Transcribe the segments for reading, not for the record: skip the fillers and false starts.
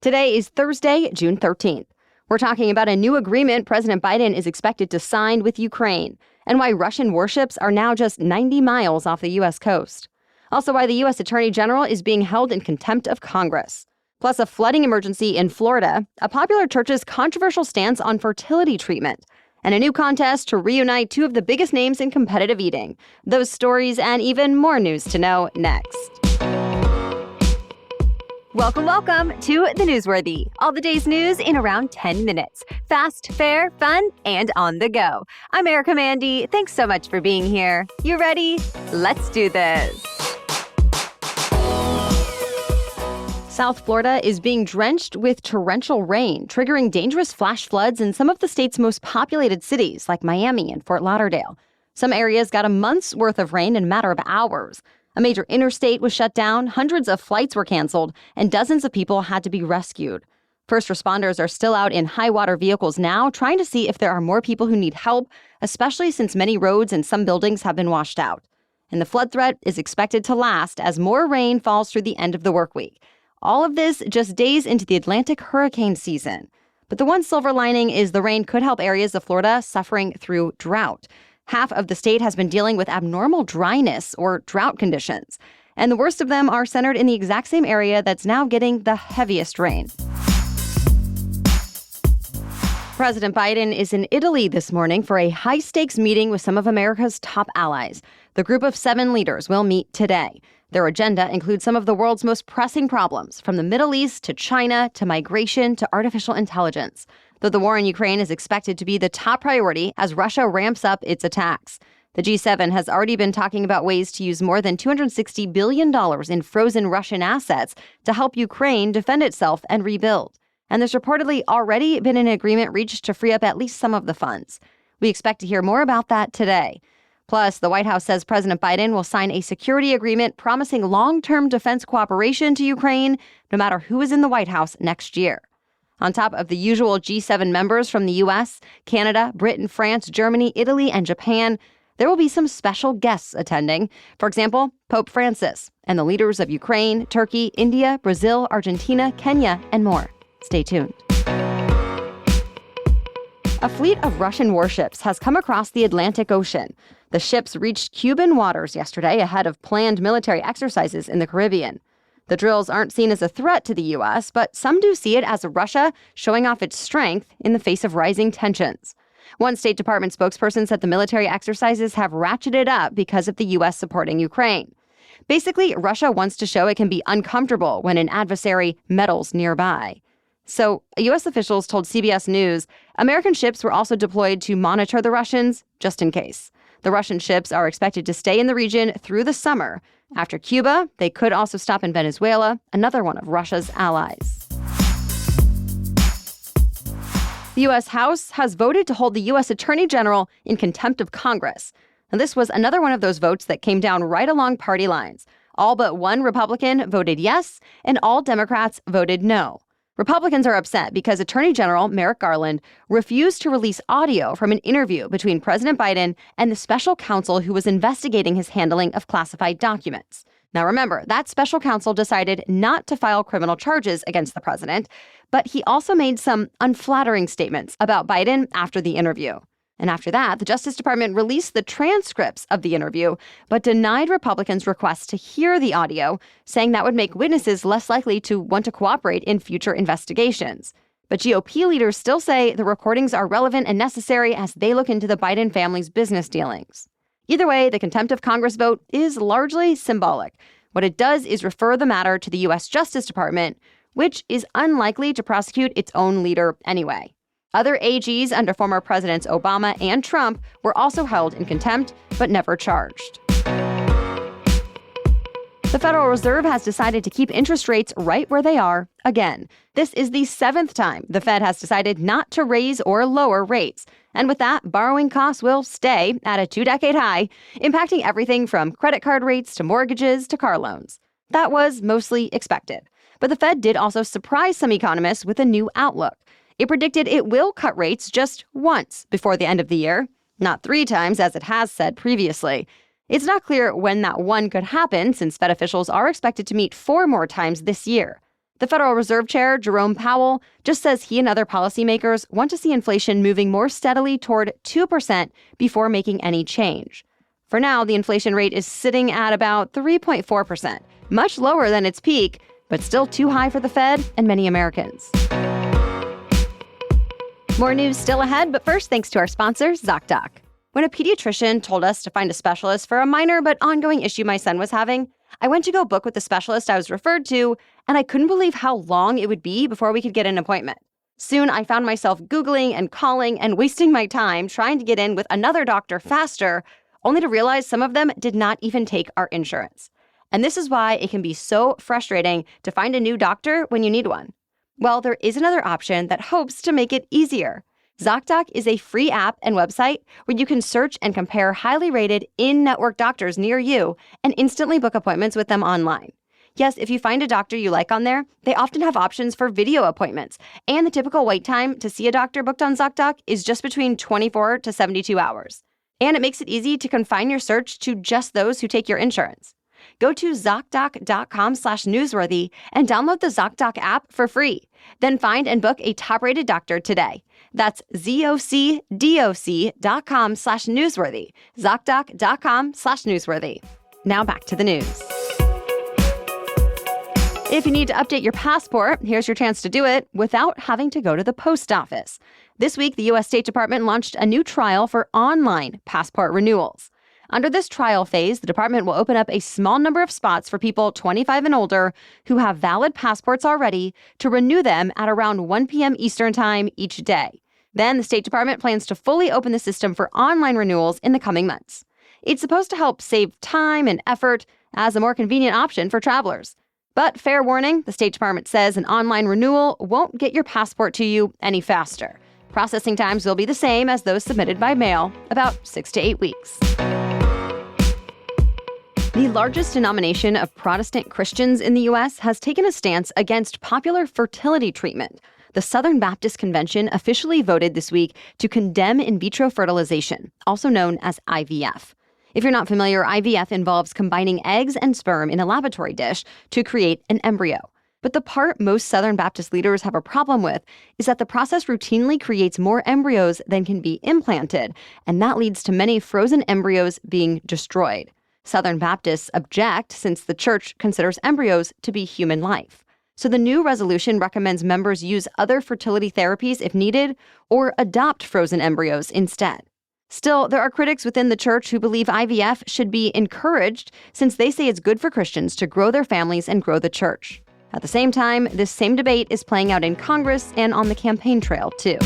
Today is Thursday, June 13th. We're talking about a new agreement President Biden is expected to sign with Ukraine, and why Russian warships are now just 90 miles off the U.S. coast. Also, why the U.S. Attorney General is being held in contempt of Congress. Plus, a flooding emergency in Florida, a popular church's controversial stance on fertility treatment, and a new contest to reunite two of the biggest names in competitive eating. Those stories and even more news to know next. Welcome to The Newsworthy. All the day's news in around 10 minutes. Fast, fair, fun, and on the go. I'm Erica Mandy. Thanks so much for being here. You ready? Let's do this. South Florida is being drenched with torrential rain, triggering dangerous flash floods in some of the state's most populated cities, like Miami and Fort Lauderdale. Some areas got a month's worth of rain in a matter of hours. A major interstate was shut down, hundreds of flights were canceled, and dozens of people had to be rescued. First responders are still out in high-water vehicles now, trying to see if there are more people who need help, especially since many roads and some buildings have been washed out. And the flood threat is expected to last as more rain falls through the end of the work week. All of this just days into the Atlantic hurricane season. But the one silver lining is the rain could help areas of Florida suffering through drought. Half of the state has been dealing with abnormal dryness or drought conditions, and the worst of them are centered in the exact same area that's now getting the heaviest rain. President Biden is in Italy this morning for a high-stakes meeting with some of America's top allies. The group of 7 leaders will meet today. Their agenda includes some of the world's most pressing problems, from the Middle East to China to migration to artificial intelligence. Though the war in Ukraine is expected to be the top priority as Russia ramps up its attacks. The G7 has already been talking about ways to use more than $260 billion in frozen Russian assets to help Ukraine defend itself and rebuild. And there's reportedly already been an agreement reached to free up at least some of the funds. We expect to hear more about that today. Plus, the White House says President Biden will sign a security agreement promising long-term defense cooperation to Ukraine, no matter who is in the White House next year. On top of the usual G7 members from the U.S., Canada, Britain, France, Germany, Italy, and Japan, there will be some special guests attending. For example, Pope Francis and the leaders of Ukraine, Turkey, India, Brazil, Argentina, Kenya, and more. Stay tuned. A fleet of Russian warships has come across the Atlantic Ocean. The ships reached Cuban waters yesterday ahead of planned military exercises in the Caribbean. The drills aren't seen as a threat to the U.S., but some do see it as Russia showing off its strength in the face of rising tensions. One State Department spokesperson said the military exercises have ratcheted up because of the U.S. supporting Ukraine. Basically, Russia wants to show it can be uncomfortable when an adversary meddles nearby. So, U.S. officials told CBS News American ships were also deployed to monitor the Russians, just in case. The Russian ships are expected to stay in the region through the summer. After Cuba, they could also stop in Venezuela, another one of Russia's allies. The U.S. House has voted to hold the U.S. Attorney General in contempt of Congress. And this was another one of those votes that came down right along party lines. All but one Republican voted yes, and all Democrats voted no. Republicans are upset because Attorney General Merrick Garland refused to release audio from an interview between President Biden and the special counsel who was investigating his handling of classified documents. Now remember, that special counsel decided not to file criminal charges against the president, but he also made some unflattering statements about Biden after the interview. And after that, the Justice Department released the transcripts of the interview, but denied Republicans' requests to hear the audio, saying that would make witnesses less likely to want to cooperate in future investigations. But GOP leaders still say the recordings are relevant and necessary as they look into the Biden family's business dealings. Either way, the contempt of Congress vote is largely symbolic. What it does is refer the matter to the U.S. Justice Department, which is unlikely to prosecute its own leader anyway. Other AGs under former Presidents Obama and Trump were also held in contempt, but never charged. The Federal Reserve has decided to keep interest rates right where they are again. This is the 7th time the Fed has decided not to raise or lower rates. And with that, borrowing costs will stay at a 2-decade high, impacting everything from credit card rates to mortgages to car loans. That was mostly expected. But the Fed did also surprise some economists with a new outlook. It predicted it will cut rates just once before the end of the year, not 3 times as it has said previously. It's not clear when that one could happen, since Fed officials are expected to meet 4 more times this year. The Federal Reserve Chair, Jerome Powell, just says he and other policymakers want to see inflation moving more steadily toward 2% before making any change. For now, the inflation rate is sitting at about 3.4%, much lower than its peak, but still too high for the Fed and many Americans. More news still ahead, but first, thanks to our sponsor, ZocDoc. When a pediatrician told us to find a specialist for a minor but ongoing issue my son was having, I went to go book with the specialist I was referred to, and I couldn't believe how long it would be before we could get an appointment. Soon, I found myself Googling and calling and wasting my time trying to get in with another doctor faster, only to realize some of them did not even take our insurance. And this is why it can be so frustrating to find a new doctor when you need one. Well, there is another option that hopes to make it easier. ZocDoc is a free app and website where you can search and compare highly rated in-network doctors near you and instantly book appointments with them online. Yes, if you find a doctor you like on there, they often have options for video appointments, and the typical wait time to see a doctor booked on ZocDoc is just between 24 to 72 hours. And it makes it easy to confine your search to just those who take your insurance. Go to ZocDoc.com/newsworthy and download the ZocDoc app for free. Then find and book a top-rated doctor today. That's ZocDoc.com/newsworthy. ZocDoc.com/newsworthy. Now back to the news. If you need to update your passport, here's your chance to do it without having to go to the post office. This week, the U.S. State Department launched a new trial for online passport renewals. Under this trial phase, the department will open up a small number of spots for people 25 and older who have valid passports already to renew them at around 1 p.m. Eastern Time each day. Then the State Department plans to fully open the system for online renewals in the coming months. It's supposed to help save time and effort as a more convenient option for travelers. But fair warning, the State Department says an online renewal won't get your passport to you any faster. Processing times will be the same as those submitted by mail, about 6 to 8 weeks. The largest denomination of Protestant Christians in the U.S. has taken a stance against popular fertility treatment. The Southern Baptist Convention officially voted this week to condemn in vitro fertilization, also known as IVF. If you're not familiar, IVF involves combining eggs and sperm in a laboratory dish to create an embryo. But the part most Southern Baptist leaders have a problem with is that the process routinely creates more embryos than can be implanted, and that leads to many frozen embryos being destroyed. Southern Baptists object since the church considers embryos to be human life. So the new resolution recommends members use other fertility therapies if needed or adopt frozen embryos instead. Still, there are critics within the church who believe IVF should be encouraged since they say it's good for Christians to grow their families and grow the church. At the same time, this same debate is playing out in Congress and on the campaign trail, too.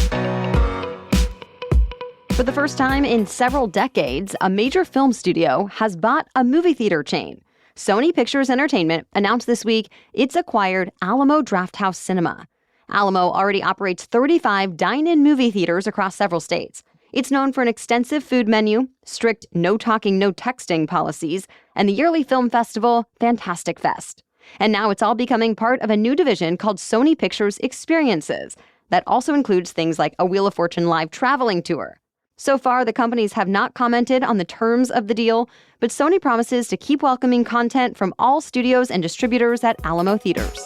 For the first time in several decades, a major film studio has bought a movie theater chain. Sony Pictures Entertainment announced this week it's acquired Alamo Drafthouse Cinema. Alamo already operates 35 dine-in movie theaters across several states. It's known for an extensive food menu, strict no-talking, no-texting policies, and the yearly film festival, Fantastic Fest. And now it's all becoming part of a new division called Sony Pictures Experiences that also includes things like a Wheel of Fortune live traveling tour. So far, the companies have not commented on the terms of the deal, but Sony promises to keep welcoming content from all studios and distributors at Alamo Theaters.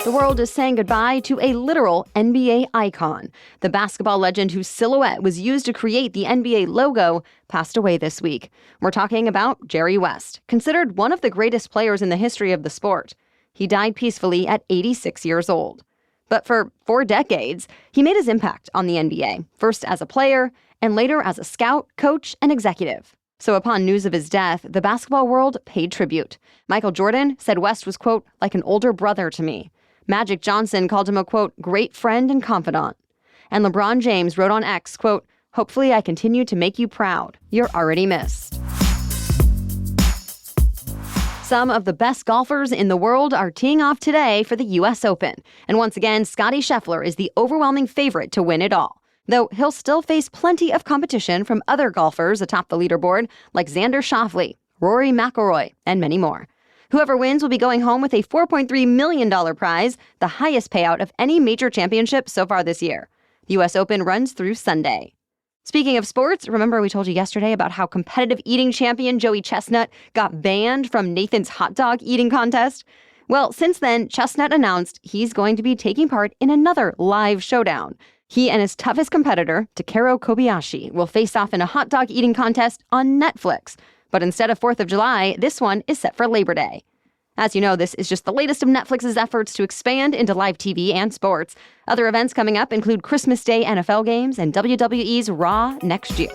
The world is saying goodbye to a literal NBA icon. The basketball legend whose silhouette was used to create the NBA logo passed away this week. We're talking about Jerry West, considered one of the greatest players in the history of the sport. He died peacefully at 86 years old. But for 4 decades, he made his impact on the NBA, first as a player and later as a scout, coach, and executive. So upon news of his death, the basketball world paid tribute. Michael Jordan said West was, quote, like an older brother to me. Magic Johnson called him a, quote, great friend and confidant. And LeBron James wrote on X, quote, hopefully I continue to make you proud. You're already missed. Some of the best golfers in the world are teeing off today for the U.S. Open. And once again, Scottie Scheffler is the overwhelming favorite to win it all. Though he'll still face plenty of competition from other golfers atop the leaderboard like Xander Schauffele, Rory McIlroy, and many more. Whoever wins will be going home with a $4.3 million prize, the highest payout of any major championship so far this year. The U.S. Open runs through Sunday. Speaking of sports, remember we told you yesterday about how competitive eating champion Joey Chestnut got banned from Nathan's hot dog eating contest? Well, since then, Chestnut announced he's going to be taking part in another live showdown. He and his toughest competitor, Takeru Kobayashi, will face off in a hot dog eating contest on Netflix. But instead of 4th of July, this one is set for Labor Day. As you know, this is just the latest of Netflix's efforts to expand into live TV and sports. Other events coming up include Christmas Day NFL games and WWE's Raw next year.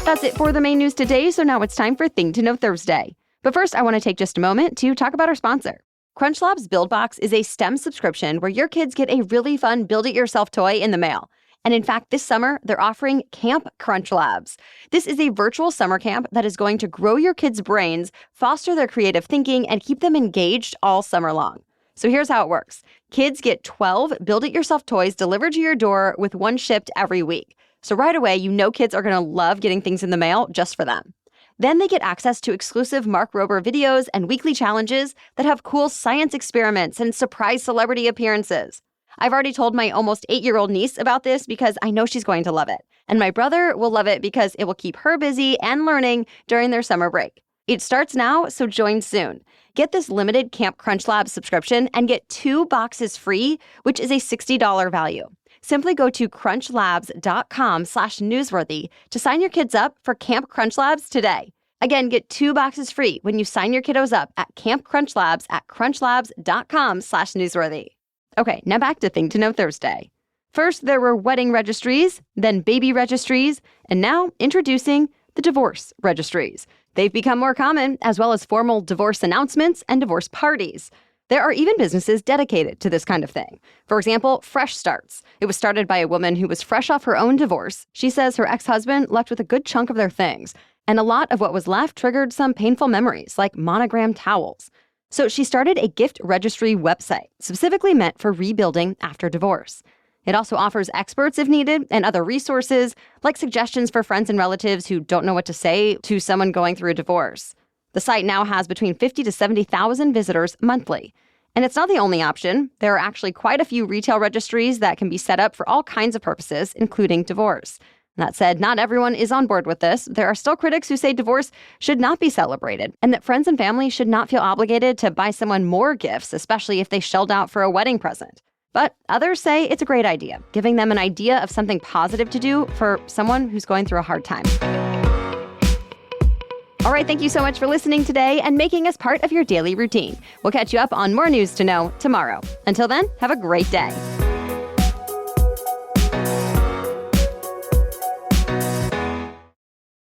That's it for the main news today, so now it's time for Thing to Know Thursday. But first, I want to take just a moment to talk about our sponsor. CrunchLabs BuildBox is a STEM subscription where your kids get a really fun build-it-yourself toy in the mail. And in fact, this summer, they're offering Camp CrunchLabs. This is a virtual summer camp that is going to grow your kids' brains, foster their creative thinking, and keep them engaged all summer long. So here's how it works. Kids get 12 build-it-yourself toys delivered to your door with one shipped every week. So right away, you know kids are going to love getting things in the mail just for them. Then they get access to exclusive Mark Rober videos and weekly challenges that have cool science experiments and surprise celebrity appearances. I've already told my almost 8-year-old niece about this because I know she's going to love it. And my brother will love it because it will keep her busy and learning during their summer break. It starts now, so join soon. Get this limited Camp CrunchLabs subscription and get 2 boxes free, which is a $60 value. Simply go to crunchlabs.com/newsworthy to sign your kids up for Camp CrunchLabs today. Again, get 2 boxes free when you sign your kiddos up at Camp CrunchLabs at crunchlabs.com/newsworthy. Okay, now back to Thing to Know Thursday. First, there were wedding registries, then baby registries, and now introducing the divorce registries. They've become more common, as well as formal divorce announcements and divorce parties. There are even businesses dedicated to this kind of thing. For example, Fresh Starts. It was started by a woman who was fresh off her own divorce. She says her ex-husband left with a good chunk of their things, and a lot of what was left triggered some painful memories, like monogrammed towels. So she started a gift registry website, specifically meant for rebuilding after divorce. It also offers experts if needed and other resources, like suggestions for friends and relatives who don't know what to say to someone going through a divorce. The site now has between 50 to 70,000 visitors monthly. And it's not the only option. There are actually quite a few retail registries that can be set up for all kinds of purposes, including divorce. That said, not everyone is on board with this. There are still critics who say divorce should not be celebrated, and that friends and family should not feel obligated to buy someone more gifts, especially if they shelled out for a wedding present. But others say it's a great idea, giving them an idea of something positive to do for someone who's going through a hard time. All right, thank you so much for listening today and making us part of your daily routine. We'll catch you up on more news to know tomorrow. Until then, have a great day.